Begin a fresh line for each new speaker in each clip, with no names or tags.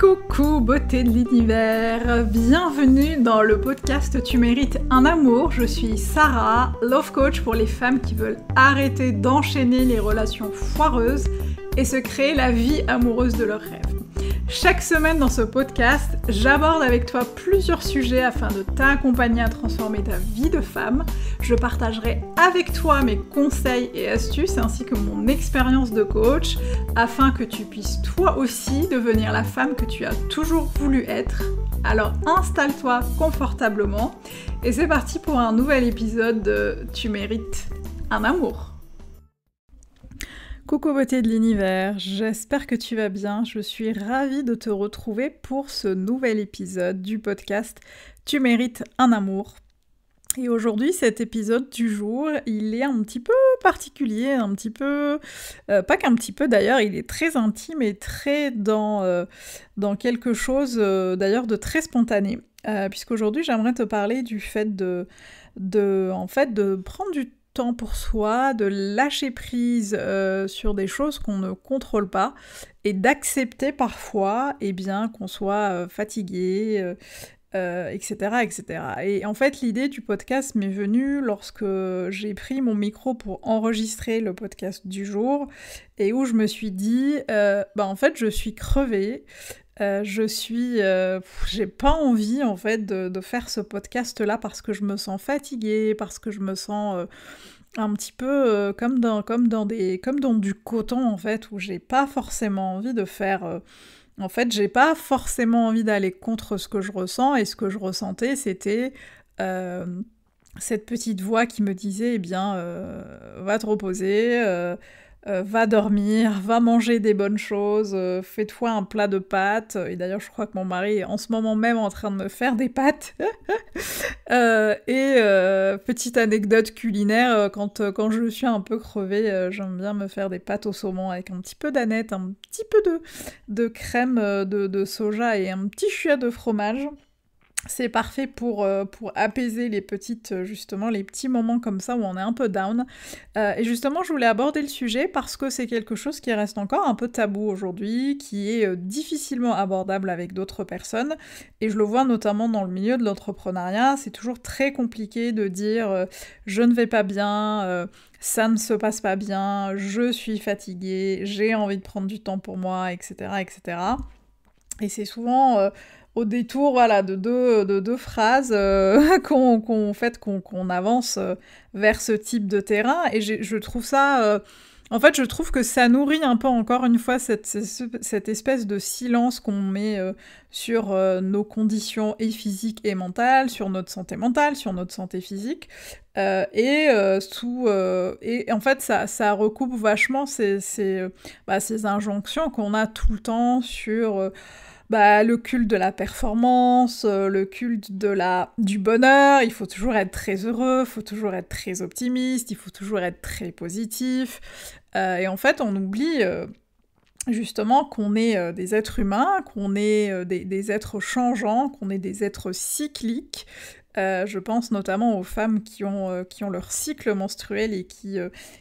Coucou beauté de l'univers, bienvenue dans le podcast Tu mérites un amour. Je suis Sarah, love coach pour les femmes qui veulent arrêter d'enchaîner les relations foireuses et se créer la vie amoureuse de leurs rêves. Chaque semaine dans ce podcast, j'aborde avec toi plusieurs sujets afin de t'accompagner à transformer ta vie de femme. Je partagerai avec toi mes conseils et astuces ainsi que mon expérience de coach afin que tu puisses toi aussi devenir la femme que tu as toujours voulu être. Alors installe-toi confortablement et c'est parti pour un nouvel épisode de Tu mérites un amour. Coucou beauté de l'univers, j'espère que tu vas bien, je suis ravie de te retrouver pour ce nouvel épisode du podcast Tu mérites un amour. Et aujourd'hui, cet épisode du jour, il est un petit peu particulier, un petit peu... pas qu'un petit peu d'ailleurs, il est très intime et très dans quelque chose d'ailleurs de très spontané. Puisqu'aujourd'hui, j'aimerais te parler du fait de prendre du temps pour soi, de lâcher prise sur des choses qu'on ne contrôle pas et d'accepter parfois qu'on soit fatigué, etc., etc. Et en fait, l'idée du podcast m'est venue lorsque j'ai pris mon micro pour enregistrer le podcast du jour et où je me suis dit, en fait, je suis crevée. J'ai pas envie en fait de faire ce podcast-là parce que je me sens fatiguée, parce que je me sens un petit peu comme dans du coton en fait, où j'ai pas forcément envie de faire. En fait, j'ai pas forcément envie d'aller contre ce que je ressens, et ce que je ressentais, c'était cette petite voix qui me disait, va te reposer. Va dormir, va manger des bonnes choses, fais-toi un plat de pâtes. Et d'ailleurs, je crois que mon mari est en ce moment même en train de me faire des pâtes. Petite anecdote culinaire, quand je suis un peu crevée, j'aime bien me faire des pâtes au saumon avec un petit peu d'aneth, un petit peu de crème de soja et un petit chouïa de fromage. C'est parfait pour apaiser les petits moments comme ça où on est un peu down. Et justement, je voulais aborder le sujet parce que c'est quelque chose qui reste encore un peu tabou aujourd'hui, qui est difficilement abordable avec d'autres personnes. Et je le vois notamment dans le milieu de l'entrepreneuriat, c'est toujours très compliqué de dire je ne vais pas bien, ça ne se passe pas bien, je suis fatiguée, j'ai envie de prendre du temps pour moi, etc., etc. Et c'est souvent... au détour de deux phrases qu'on avance vers ce type de terrain. Et je trouve ça... je trouve que ça nourrit un peu, encore une fois, cette espèce de silence qu'on met sur nos conditions et physiques et mentales, sur notre santé mentale, sur notre santé physique. Et en fait, ça recoupe vachement ces injonctions qu'on a tout le temps sur... le culte de la performance, le culte du bonheur, il faut toujours être très heureux, il faut toujours être très optimiste, il faut toujours être très positif. Et en fait, on oublie justement qu'on est des êtres humains, qu'on est des êtres changeants, qu'on est des êtres cycliques. Je pense notamment aux femmes qui ont leur cycle menstruel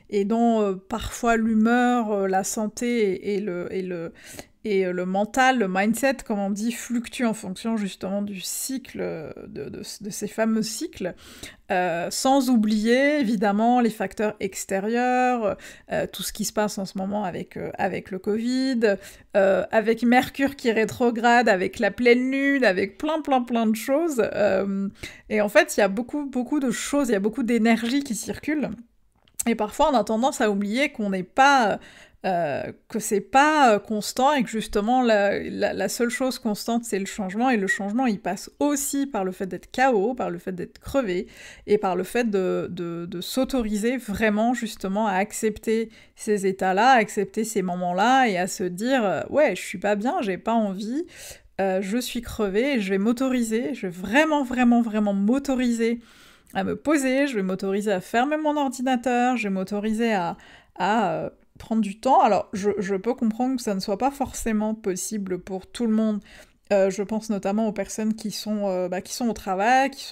et dont parfois l'humeur, la santé et le mental, le mindset, comme on dit, fluctue en fonction justement du cycle, de ces fameux cycles, sans oublier évidemment les facteurs extérieurs, tout ce qui se passe en ce moment avec le Covid, avec Mercure qui rétrograde, avec la pleine lune, avec plein de choses. Et en fait, il y a beaucoup de choses, il y a beaucoup d'énergie qui circule. Et parfois, on a tendance à oublier qu'on n'est pas... que c'est pas constant et que justement la seule chose constante c'est le changement, et le changement il passe aussi par le fait d'être KO, par le fait d'être crevé et par le fait de s'autoriser vraiment justement à accepter ces états-là, à accepter ces moments-là et à se dire ouais je suis pas bien, j'ai pas envie, je suis crevée et je vais m'autoriser, je vais vraiment m'autoriser à me poser, je vais m'autoriser à fermer mon ordinateur, je vais m'autoriser à prendre du temps. Alors, je peux comprendre que ça ne soit pas forcément possible pour tout le monde. Je pense notamment aux personnes qui sont au travail, qui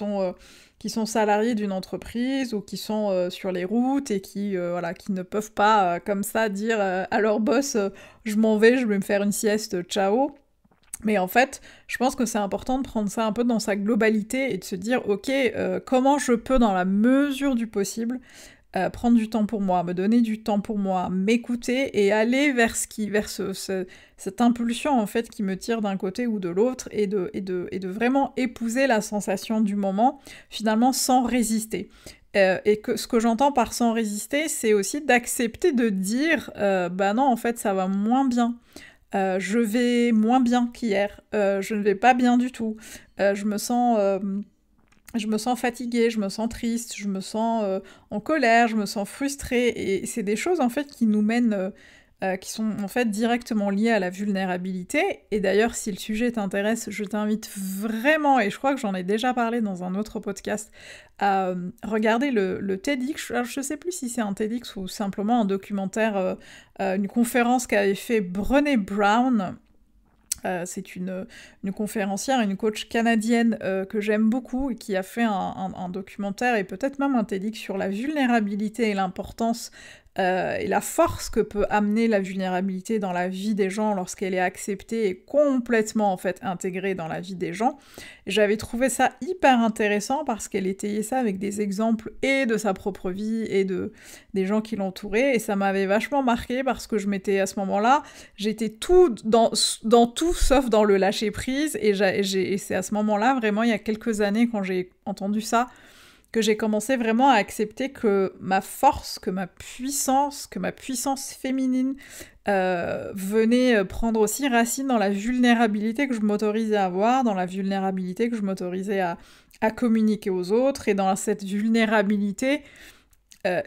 sont salariés d'une entreprise ou qui sont sur les routes et qui ne peuvent pas comme ça dire à leur boss je m'en vais, je vais me faire une sieste, ciao. Mais en fait, je pense que c'est important de prendre ça un peu dans sa globalité et de se dire, ok, comment je peux, dans la mesure du possible, prendre du temps pour moi, me donner du temps pour moi, m'écouter et aller vers cette impulsion en fait qui me tire d'un côté ou de l'autre et de vraiment épouser la sensation du moment, finalement sans résister. Et que ce que j'entends par sans résister, c'est aussi d'accepter de dire, bah non, en fait, ça va moins bien. Je vais moins bien qu'hier. Je ne vais pas bien du tout. Je me sens fatiguée, je me sens triste, je me sens en colère, je me sens frustrée. Et c'est des choses en fait qui nous mènent, qui sont en fait directement liées à la vulnérabilité. Et d'ailleurs, si le sujet t'intéresse, je t'invite vraiment, et je crois que j'en ai déjà parlé dans un autre podcast, à regarder le TEDx. Alors, je sais plus si c'est un TEDx ou simplement un documentaire, une conférence qu'avait fait Brené Brown. C'est une conférencière, une coach canadienne que j'aime beaucoup et qui a fait un documentaire et peut-être même un TEDx sur la vulnérabilité et l'importance et la force que peut amener la vulnérabilité dans la vie des gens lorsqu'elle est acceptée et complètement en fait intégrée dans la vie des gens. Et j'avais trouvé ça hyper intéressant parce qu'elle étayait ça avec des exemples et de sa propre vie et des gens qui l'entouraient et ça m'avait vachement marqué parce que je m'étais à ce moment-là, j'étais tout dans tout sauf dans le lâcher prise et c'est à ce moment-là vraiment il y a quelques années quand j'ai entendu ça que j'ai commencé vraiment à accepter que ma force, que ma puissance féminine venait prendre aussi racine dans la vulnérabilité que je m'autorisais à avoir, dans la vulnérabilité que je m'autorisais à communiquer aux autres, et dans cette vulnérabilité,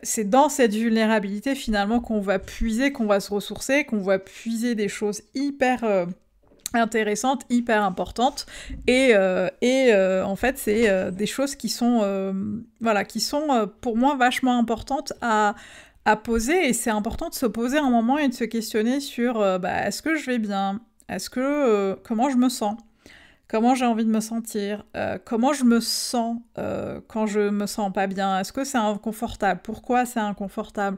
c'est dans cette vulnérabilité finalement qu'on va puiser, qu'on va se ressourcer, qu'on va puiser des choses hyper intéressante, hyper importante, et en fait c'est des choses qui sont voilà, qui sont pour moi vachement importantes à poser, et c'est important de se poser un moment et de se questionner sur bah, est-ce que je vais bien, est-ce que comment je me sens, comment j'ai envie de me sentir, comment je me sens quand je me sens pas bien, est-ce que c'est inconfortable, pourquoi c'est inconfortable,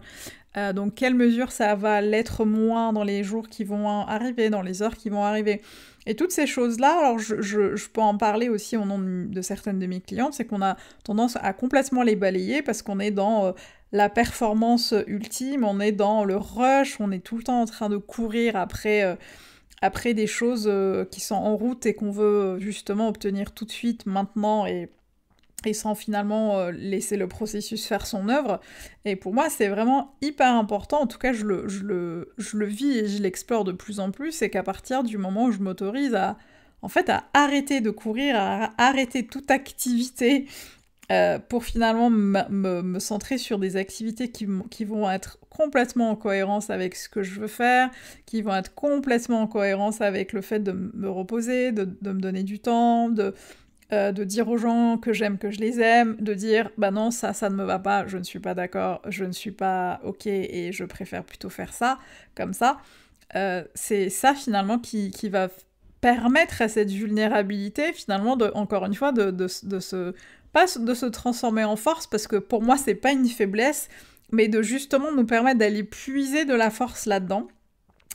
donc quelle mesure ça va l'être moins dans les jours qui vont arriver, dans les heures qui vont arriver. Et toutes ces choses-là, alors je peux en parler aussi au nom de certaines de mes clientes, c'est qu'on a tendance à complètement les balayer parce qu'on est dans la performance ultime, on est dans le rush, on est tout le temps en train de courir après des choses qui sont en route et qu'on veut justement obtenir tout de suite, maintenant, et sans finalement laisser le processus faire son œuvre. Et pour moi, c'est vraiment hyper important, en tout cas je le vis et je l'explore de plus en plus, c'est qu'à partir du moment où je m'autorise en fait, à arrêter de courir, à arrêter toute activité, pour finalement me centrer sur des activités qui vont être complètement en cohérence avec ce que je veux faire, qui vont être complètement en cohérence avec le fait de me reposer, de me donner du temps, de dire aux gens que j'aime, que je les aime, de dire bah non, ça ne me va pas, je ne suis pas d'accord, je ne suis pas ok et je préfère plutôt faire ça, comme ça. C'est ça finalement qui va permettre à cette vulnérabilité finalement, encore une fois, de pas de se transformer en force, parce que pour moi c'est pas une faiblesse, mais de justement nous permettre d'aller puiser de la force là-dedans,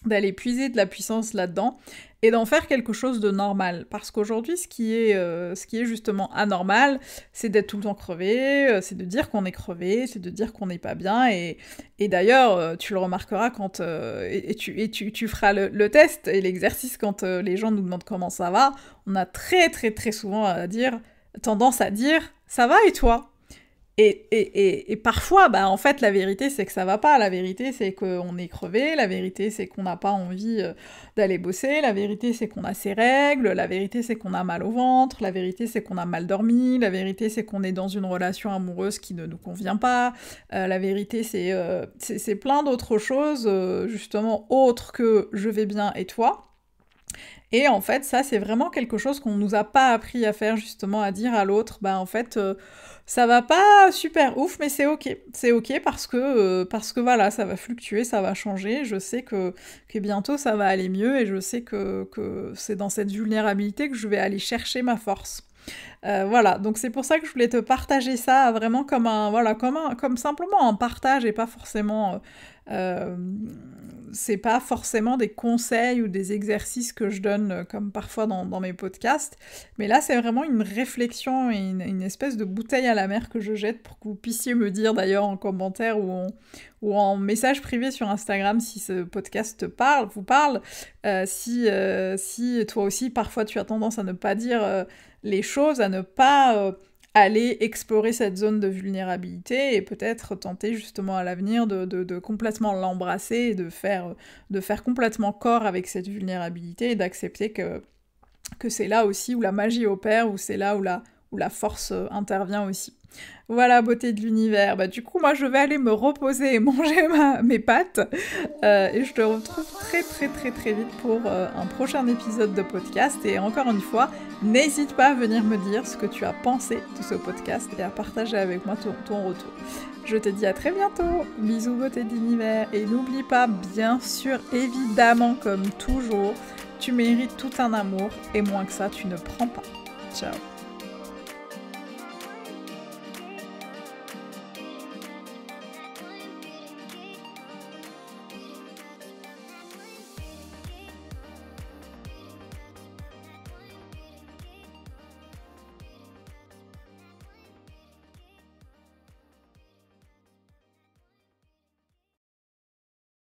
d'aller puiser de la puissance là-dedans, et d'en faire quelque chose de normal. Parce qu'aujourd'hui, ce qui est justement anormal, c'est d'être tout le temps crevé, c'est de dire qu'on est crevé, c'est de dire qu'on n'est pas bien, et d'ailleurs, tu le remarqueras quand... et tu feras le test et l'exercice quand les gens nous demandent comment ça va, on a très très très souvent tendance à dire « ça va et toi ?» Et parfois, bah, en fait, la vérité, c'est que ça va pas. La vérité, c'est qu'on est crevé. La vérité, c'est qu'on n'a pas envie d'aller bosser. La vérité, c'est qu'on a ses règles. La vérité, c'est qu'on a mal au ventre. La vérité, c'est qu'on a mal dormi. La vérité, c'est qu'on est dans une relation amoureuse qui ne nous convient pas. La vérité, c'est plein d'autres choses, justement, autres que « je vais bien et toi ?» Et en fait, ça, c'est vraiment quelque chose qu'on nous a pas appris à faire, justement, à dire à l'autre, bah en fait, ça va pas super ouf, mais c'est ok. C'est ok parce que voilà, ça va fluctuer, ça va changer, je sais que bientôt ça va aller mieux, et je sais que c'est dans cette vulnérabilité que je vais aller chercher ma force. Voilà, donc c'est pour ça que je voulais te partager ça vraiment comme simplement un partage, et pas forcément c'est pas forcément des conseils ou des exercices que je donne comme parfois dans mes podcasts, mais là c'est vraiment une réflexion et une espèce de bouteille à la mer que je jette pour que vous puissiez me dire d'ailleurs en commentaire ou en message privé sur Instagram si ce podcast vous parle, si toi aussi parfois tu as tendance à ne pas dire les choses, à ne pas aller explorer cette zone de vulnérabilité et peut-être tenter justement à l'avenir de complètement l'embrasser et de faire complètement corps avec cette vulnérabilité et d'accepter que c'est là aussi où la magie opère, où c'est là où la force intervient aussi. Voilà, beauté de l'univers. Bah, du coup, moi, je vais aller me reposer et manger mes pâtes. Et je te retrouve très, très, très, très vite pour un prochain épisode de podcast. Et encore une fois, n'hésite pas à venir me dire ce que tu as pensé de ce podcast et à partager avec moi ton retour. Je te dis à très bientôt. Bisous, beauté de l'univers. Et n'oublie pas, bien sûr, évidemment, comme toujours, tu mérites tout un amour. Et moins que ça, tu ne prends pas. Ciao.